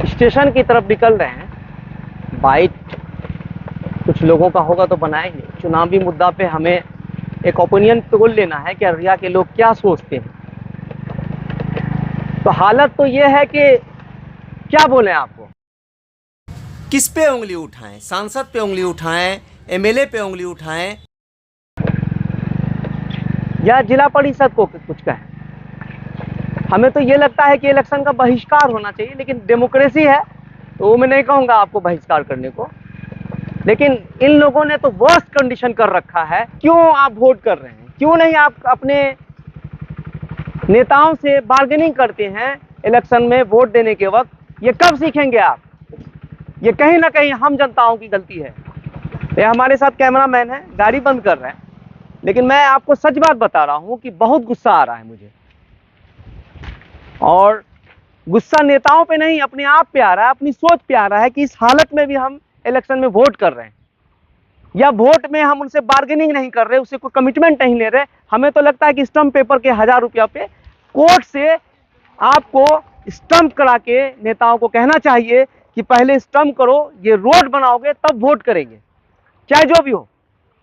Station की तरफ निकल रहे हैं। बाइट कुछ लोगों का होगा तो बनाएंगे। चुनावी मुद्दा पे हमें एक ओपिनियन पोल लेना है कि अररिया के लोग क्या सोचते हैं। तो हालत तो ये है कि क्या बोलें आपको, किस पे उंगली उठाएं? सांसद पे उंगली उठाएं, एमएलए पे उंगली उठाएं, या जिला परिषद को कुछ कहें। हमें तो ये लगता है कि इलेक्शन का बहिष्कार होना चाहिए, लेकिन डेमोक्रेसी है तो वो मैं नहीं कहूँगा आपको बहिष्कार करने को। लेकिन इन लोगों ने तो वर्स्ट कंडीशन कर रखा है। क्यों आप वोट कर रहे हैं? क्यों नहीं आप अपने नेताओं से बार्गेनिंग करते हैं इलेक्शन में वोट देने के वक्त? ये कब सीखेंगे आप? ये कहीं ना कहीं हम जनताओं की गलती है। ये हमारे साथ कैमरामैन है, गाड़ी बंद कर रहे हैं, लेकिन मैं आपको सच बात बता रहा हूं कि बहुत गुस्सा आ रहा है मुझे। और गुस्सा नेताओं पे नहीं, अपने आप पे आ रहा है, अपनी सोच पे आ रहा है कि इस हालत में भी हम इलेक्शन में वोट कर रहे हैं, या वोट में हम उनसे बार्गेनिंग नहीं कर रहे, उससे कोई कमिटमेंट नहीं ले रहे। हमें तो लगता है कि स्टंप पेपर के 1000 रुपया पे कोर्ट से आपको स्टंप करा के नेताओं को कहना चाहिए कि पहले स्टंप करो, ये रोड बनाओगे तब वोट करेंगे। चाहे जो भी हो,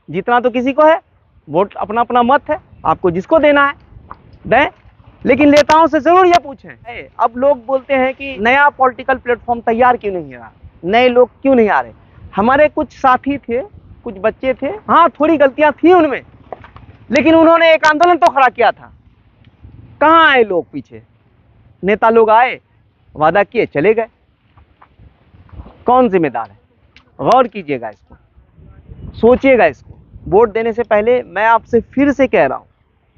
जीतना तो किसी को है, वोट अपना अपना मत है, आपको जिसको देना है दें। लेकिन नेताओं से जरूर ये पूछें। अब लोग बोलते हैं कि नया पॉलिटिकल प्लेटफॉर्म तैयार क्यों नहीं है, नए लोग क्यों नहीं आ रहे। हमारे कुछ साथी थे, कुछ बच्चे थे, हाँ थोड़ी गलतियां थी उनमें, लेकिन उन्होंने एक आंदोलन तो खड़ा किया था। कहाँ आए लोग पीछे? नेता लोग आए, वादा किए, चले गए। कौन जिम्मेदार है? गौर कीजिएगा इसको, सोचिएगा इसको। वोट देने से पहले मैं आपसे फिर से कह रहा हूं,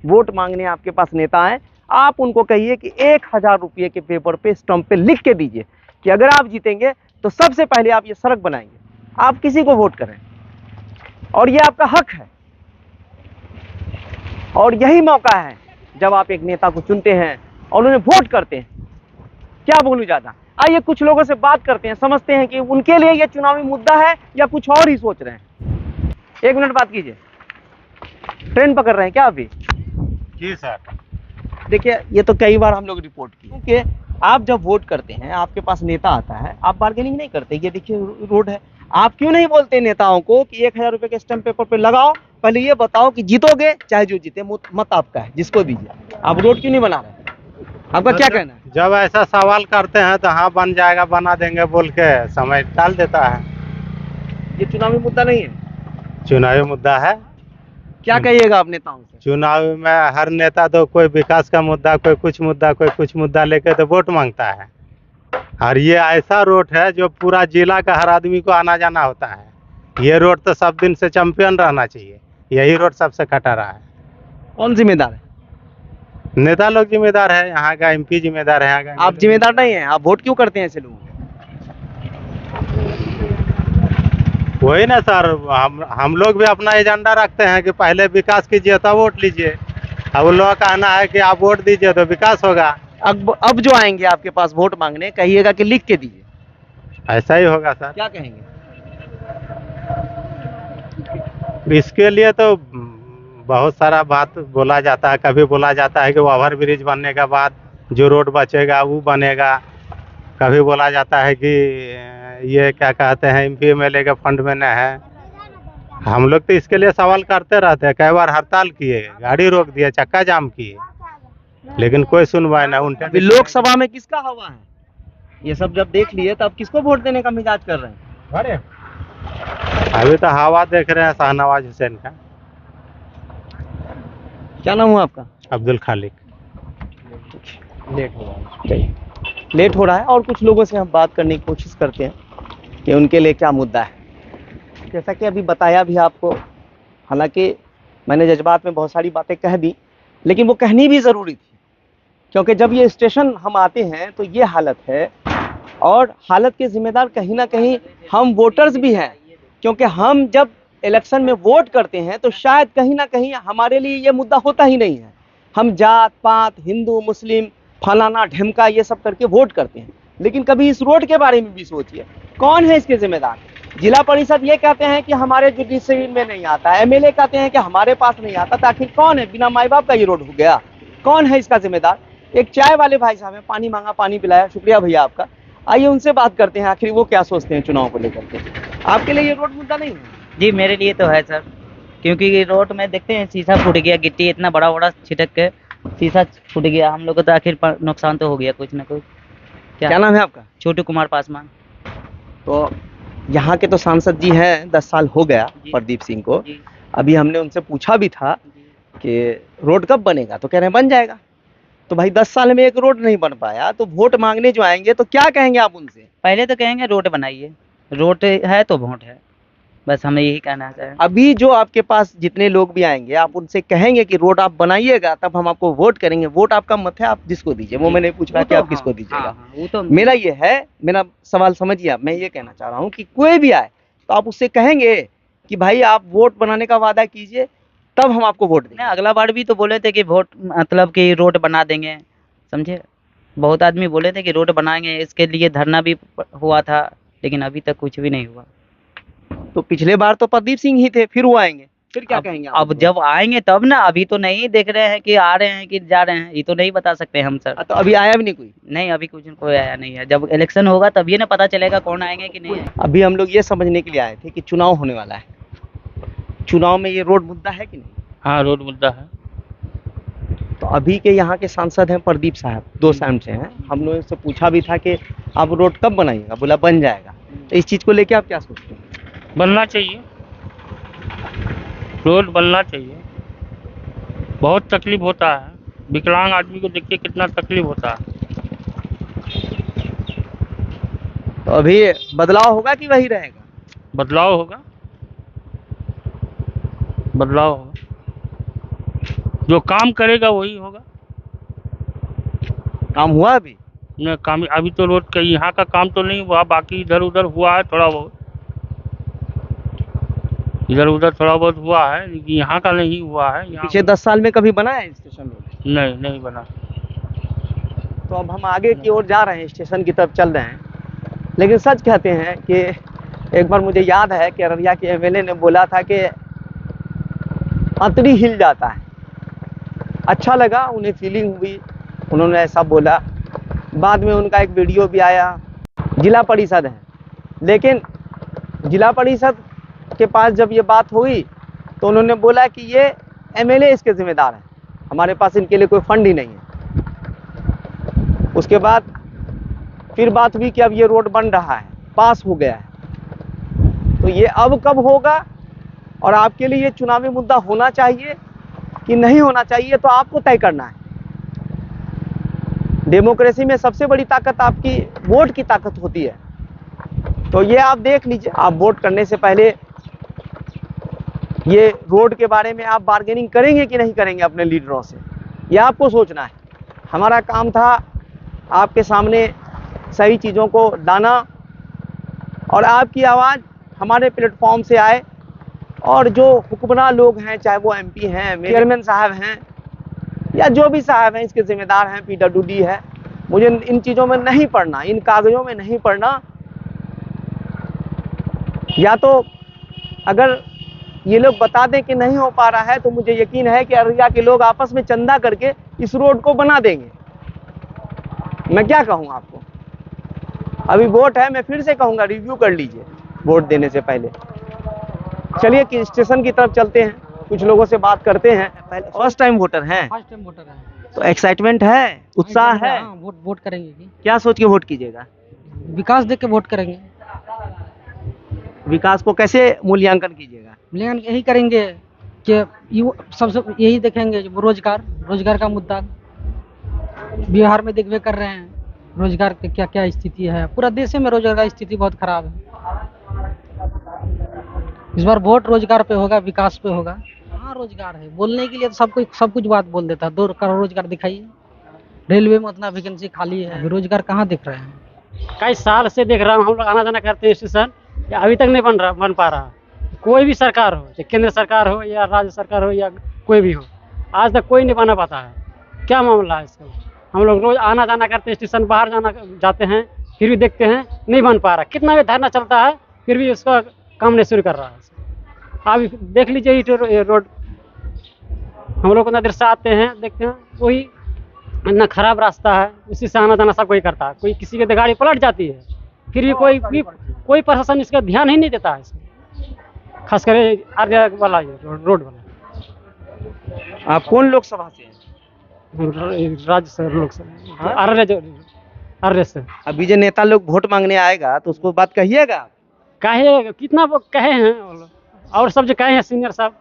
वोट मांगने आपके पास नेता आए, आप उनको कहिए कि 1000 रुपये के पेपर पे स्टंप पे लिख के दीजिए कि अगर आप जीतेंगे तो सबसे पहले आप ये सड़क बनाएंगे। आप किसी को वोट करें और ये आपका हक है, और यही मौका है जब आप एक नेता को चुनते हैं और उन्हें वोट करते हैं। क्या बोलूं ज्यादा, आइए कुछ लोगों से बात करते हैं, समझते हैं कि उनके लिए यह चुनावी मुद्दा है या कुछ और ही सोच रहे हैं। 1 मिनट बात कीजिए। ट्रेन पकड़ रहे हैं क्या अभी? जी सर। देखिए, ये तो कई बार हम लोग रिपोर्ट की, क्योंकि आप जब वोट करते हैं, आपके पास नेता आता है, आप बार्गेनिंग नहीं करते। ये देखिए रोड है, आप क्यों नहीं बोलते नेताओं को कि 1000 रुपये के स्टैम्प पेपर पे लगाओ, पहले ये बताओ कि जीतोगे, चाहे जो जीते, मत आपका है, जिसको दीजिए। आप रोड क्यों नहीं बना रहे? आपका क्या कहना है? जब ऐसा सवाल करते हैं तो हाँ बन जाएगा, बना देंगे बोल के समय टाल देता है। ये चुनावी मुद्दा नहीं है, चुनावी मुद्दा है। क्या कहिएगा आप नेताओं से? चुनाव में हर नेता तो कोई विकास का मुद्दा, कोई कुछ मुद्दा लेके तो वोट मांगता है। और ये ऐसा रोड है जो पूरा जिला का हर आदमी को आना जाना होता है। ये रोड तो सब दिन से चैंपियन रहना चाहिए, यही रोड सबसे कटा रहा है। कौन जिम्मेदार है? नेता लोग जिम्मेदार है, यहाँ का एमपी जिम्मेदार है, यहाँ का। आप जिम्मेदार नहीं है? आप वोट क्यों करते हैं ऐसे लोगों को? वही ना सर, हम लोग भी अपना एजेंडा रखते हैं कि पहले विकास कीजिए तब वोट लीजिए। अब उन लोगों का कहना है कि आप वोट दीजिए तो विकास होगा। अब जो आएंगे आपके पास वोट मांगने, कहिएगा कि लिख के दीजिए। ऐसा ही होगा सर। क्या कहेंगे? इसके लिए तो बहुत सारा बात बोला जाता है। कभी बोला जाता है कि ओवर ब्रिज बनने के बाद जो रोड बचेगा वो बनेगा। कभी बोला जाता है कि ये क्या कहते हैं एमपी एमएलए के फंड में न है। हम लोग तो इसके लिए सवाल करते रहते हैं। कई बार हड़ताल किए, गाड़ी रोक दिए, चक्का जाम किए, लेकिन कोई सुनवाई ना। अभी लोकसभा में किसका हवा है, ये सब जब देख लिए तो अब किसको वोट देने का मिजाज कर रहे हैं? अभी तो हवा देख रहे हैं शाहनवाज हुसैन का। क्या नाम हुआ आपका? अब्दुल खालिक। लेट हो रहा है और कुछ लोगों से हम बात करने की कोशिश करते हैं कि उनके लिए क्या मुद्दा है। जैसा कि अभी बताया भी आपको, हालांकि मैंने जज्बात में बहुत सारी बातें कह दी, लेकिन वो कहनी भी ज़रूरी थी, क्योंकि जब ये स्टेशन हम आते हैं तो ये हालत है, और हालत के जिम्मेदार कहीं ना कहीं हम वोटर्स भी हैं, क्योंकि हम जब इलेक्शन में वोट करते हैं तो शायद कहीं ना कहीं हमारे लिए ये मुद्दा होता ही नहीं है। हम जात पात, हिंदू मुस्लिम, फलाना ढिमका, ये सब करके वोट करते हैं, लेकिन कभी इस रोड के बारे में भी सोचिए, कौन है इसके जिम्मेदार? जिला परिषद ये कहते हैं कि हमारे जुडिशरी में नहीं आता, एमएलए कहते हैं कि हमारे पास नहीं आता, तो आखिर कौन है? बिना माई बाप का ये रोड हो गया, कौन है इसका जिम्मेदार? एक चाय वाले भाई साहब हैं, पानी मांगा, पानी पिलाया, शुक्रिया भैया आपका। आइए उनसे बात करते हैं, आखिर वो क्या सोचते हैं चुनाव को लेकर के। आपके लिए ये रोड मुद्दा नहीं है? जी मेरे लिए तो है सर, क्योंकि रोड में देखते हैं शीशा फूट गया, गिट्टी इतना बड़ा बड़ा छिटक के शीशा फूट गया, हम लोग को तो आखिर नुकसान तो हो गया कुछ ना कुछ। क्या नाम है आपका? छोटू कुमार पासवान। तो यहाँ के तो सांसद जी हैं, 10 साल हो गया जी। प्रदीप सिंह को। जी अभी हमने उनसे पूछा भी था जी। कि रोड कब बनेगा, तो कह रहे हैं बन जाएगा। तो भाई 10 साल में एक रोड नहीं बन पाया, तो वोट मांगने जो आएंगे तो क्या कहेंगे आप उनसे? पहले तो कहेंगे रोड बनाइए, रोड है तो वोट है, बस हमें यही कहना है। अभी जो आपके पास जितने लोग भी आएंगे, आप उनसे कहेंगे कि रोड आप बनाइएगा, तब हम आपको वोट करेंगे। वोट आपका मत है, आप जिसको दीजिए, वो मैंने पूछ रहा कि आप किसको दीजिएगा। वो तो मेरा ये है, मेरा सवाल समझिए आप, मैं ये कहना चाह रहा हूँ कि कोई भी आए तो आप उससे कहेंगे कि भाई आप वोट बनाने का वादा कीजिए, तब हम आपको वोट देंगे। अगला बार भी तो बोले थे कि वोट मतलब कि रोड बना देंगे, समझे। बहुत आदमी बोले थे कि रोड बनाएंगे, इसके लिए धरना भी हुआ था, लेकिन अभी तक कुछ भी नहीं हुआ। तो पिछले बार तो प्रदीप सिंह ही थे, फिर वो आएंगे, फिर क्या कहेंगे आप? अब जब आएंगे तब ना, अभी तो नहीं देख रहे हैं कि आ रहे हैं कि जा रहे हैं, ये तो नहीं बता सकते हम सर। तो अभी आया भी नहीं कोई? नहीं, अभी कुछ कोई आया नहीं है। जब इलेक्शन होगा तभी ना पता चलेगा कौन आएंगे कि नहीं आएंगे। अभी हम लोग ये समझने के लिए आए थे कि चुनाव होने वाला है, चुनाव में ये रोड मुद्दा है कि नहीं? हाँ, रोड मुद्दा है। तो अभी के यहाँ के सांसद हैं प्रदीप साहब, 2 साल से हैं। हम लोगों से पूछा भी था कि आप रोड कब बनाइएगा, बोला बन जाएगा। तो इस चीज़ को लेके आप क्या सोचते हैं? बनना चाहिए, रोड बनना चाहिए। बहुत तकलीफ होता है, विकलांग आदमी को देखिए कितना तकलीफ होता है। तो अभी बदलाव होगा कि वही रहेगा? बदलाव होगा, बदलाव होगा, जो काम करेगा वही होगा। काम हुआ अभी? न काम अभी तो रोड का यहाँ का काम तो नहीं हुआ, बाकी इधर उधर हुआ है थोड़ा बहुत, इधर उधर थोड़ा बहुत हुआ है, लेकिन यहाँ का नहीं हुआ है। यहाँ पिछले 10 साल में कभी बना है स्टेशन रोड? नहीं, नहीं बना। तो अब हम आगे की ओर जा रहे हैं, स्टेशन की तरफ चल रहे हैं। लेकिन सच कहते हैं कि एक बार मुझे याद है कि अररिया के एमएलए ने बोला था कि अतरी हिल जाता है। अच्छा लगा, उन्हें फीलिंग हुई, उन्होंने ऐसा बोला। बाद में उनका एक वीडियो भी आया। जिला परिषद है, लेकिन जिला परिषद के पास जब ये बात हुई तो उन्होंने बोला कि ये एमएलए इसके जिम्मेदार हैं, हमारे पास इनके लिए कोई फंड ही नहीं है। उसके बाद फिर बात हुई कि अब ये रोड बन रहा है, पास हो गया है। तो ये अब कब होगा और आपके लिए ये चुनावी मुद्दा होना चाहिए कि नहीं होना चाहिए, तो आपको तय करना है। डेमोक्रेसी में सबसे बड़ी ताकत आपकी वोट की ताकत होती है। तो ये आप देख लीजिए, आप वोट करने से पहले ये रोड के बारे में आप बार्गेनिंग करेंगे कि नहीं करेंगे अपने लीडरों से, ये आपको सोचना है। हमारा काम था आपके सामने सही चीज़ों को लाना, और आपकी आवाज़ हमारे प्लेटफॉर्म से आए, और जो हुक्मरान लोग हैं, चाहे वो एमपी हैं, चेयरमैन साहब हैं, या जो भी साहब हैं इसके जिम्मेदार हैं, पीडब्ल्यूडी है, मुझे इन चीज़ों में नहीं पढ़ना, इन कागज़ों में नहीं पढ़ना। या तो अगर ये लोग बता दें कि नहीं हो पा रहा है, तो मुझे यकीन है कि अररिया के लोग आपस में चंदा करके इस रोड को बना देंगे। मैं क्या कहूँ आपको, अभी वोट है, मैं फिर से कहूँगा रिव्यू कर लीजिए वोट देने से पहले। चलिए कि स्टेशन की तरफ चलते हैं, कुछ लोगों से बात करते हैं। फर्स्ट टाइम वोटर हैं? फर्स्ट टाइम वोटर है। तो एक्साइटमेंट है, उत्साह है? हाँ, वोट करेंगे कि क्या सोच के वोट कीजिएगा? विकास देख के वोट करेंगे। विकास को कैसे मूल्यांकन कीजिएगा? मूल्यांकन यही करेंगे कि सबसे यही देखेंगे, रोजगार का मुद्दा बिहार में देखबे कर रहे हैं, रोजगार की क्या क्या स्थिति है। पूरा देश में रोजगार की स्थिति बहुत खराब है। इस बार वोट रोजगार पे होगा, विकास पे होगा। हाँ, रोजगार है, बोलने के लिए तो सब कुछ बात बोल देता है। 2 करोड़ रोजगार दिखाइए, रेलवे में उतना वैकेंसी खाली है, अभी रोजगार कहाँ दिख रहे हैं? कई साल से देख रहा हूँ, हम लोग आना जाना करते हैं स्टेशन, अभी तक नहीं बन पा रहा। कोई भी सरकार हो, चाहे केंद्र सरकार हो या राज्य सरकार हो या कोई भी हो, आज तक कोई नहीं बना पाता है। क्या मामला है इसका? हम लोग रोज आना जाना करते हैं स्टेशन, बाहर जाते हैं, फिर भी देखते हैं नहीं बन पा रहा। कितना भी धरना चलता है, फिर भी उसका काम नहीं शुरू कर रहा है। आप देख लीजिए ये रोड, हम लोग उतना देर से आते हैं, देखते हैं, वही इतना खराब रास्ता है, उसी से आना जाना सब कोई करता है। कोई किसी की गाड़ी पलट जाती है, फिर भी कोई प्रशासन इसका ध्यान ही नहीं देता है इसमें। खास कर आर्य वाला ये रोड वाला। आप कौन लोकसभा से हैं? राज्य से लोग हाँ? आर्य से। अभी जो नेता लोग वोट मांगने आएगा तो उसको बात कहिएगा। कहे कितना वो कहे हैं वो लोग, और सब जो कहे हैं सीनियर साहब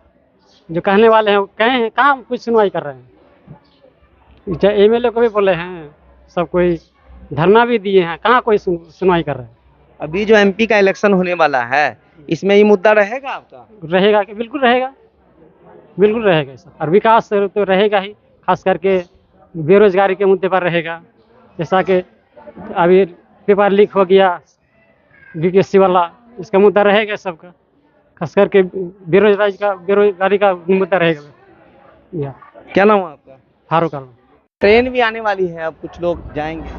जो कहने वाले हैं वो कहे हैं, कहाँ कुछ सुनवाई कर रहे हैं। एमएलए को भी बोले हैं, सब कोई धरना भी दिए हैं, कहाँ कोई सुनवाई कर रहे हैं। अभी जो एमपी का इलेक्शन होने वाला है, इसमें ये मुद्दा रहेगा आपका? रहेगा कि बिल्कुल रहेगा, बिल्कुल रहेगा सर। और विकास तो रहेगा ही, खास करके बेरोजगारी के मुद्दे पर रहेगा। जैसा कि अभी पेपर लीक हो गया बीपीएससी वाला, इसका मुद्दा रहेगा सबका। खास करके बेरोजगारी का मुद्दा रहेगा। क्या नाम है आपका? फारूक आलम। ट्रेन भी आने वाली है, अब कुछ लोग जाएंगे।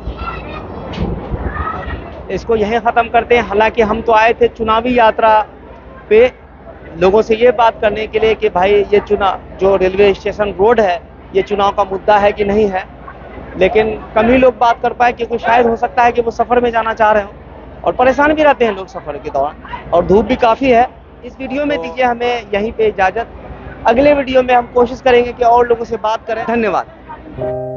इसको यहीं ख़त्म करते हैं। हालांकि हम तो आए थे चुनावी यात्रा पे लोगों से ये बात करने के लिए कि भाई ये जो रेलवे स्टेशन रोड है ये चुनाव का मुद्दा है कि नहीं है, लेकिन कम ही लोग बात कर पाए क्योंकि शायद हो सकता है कि वो सफ़र में जाना चाह रहे हो और परेशान भी रहते हैं लोग सफ़र के दौरान, और धूप भी काफ़ी है। इस वीडियो में दीजिए हमें यहीं पे इजाज़त। अगले वीडियो में हम कोशिश करेंगे कि और लोगों से बात करें। धन्यवाद।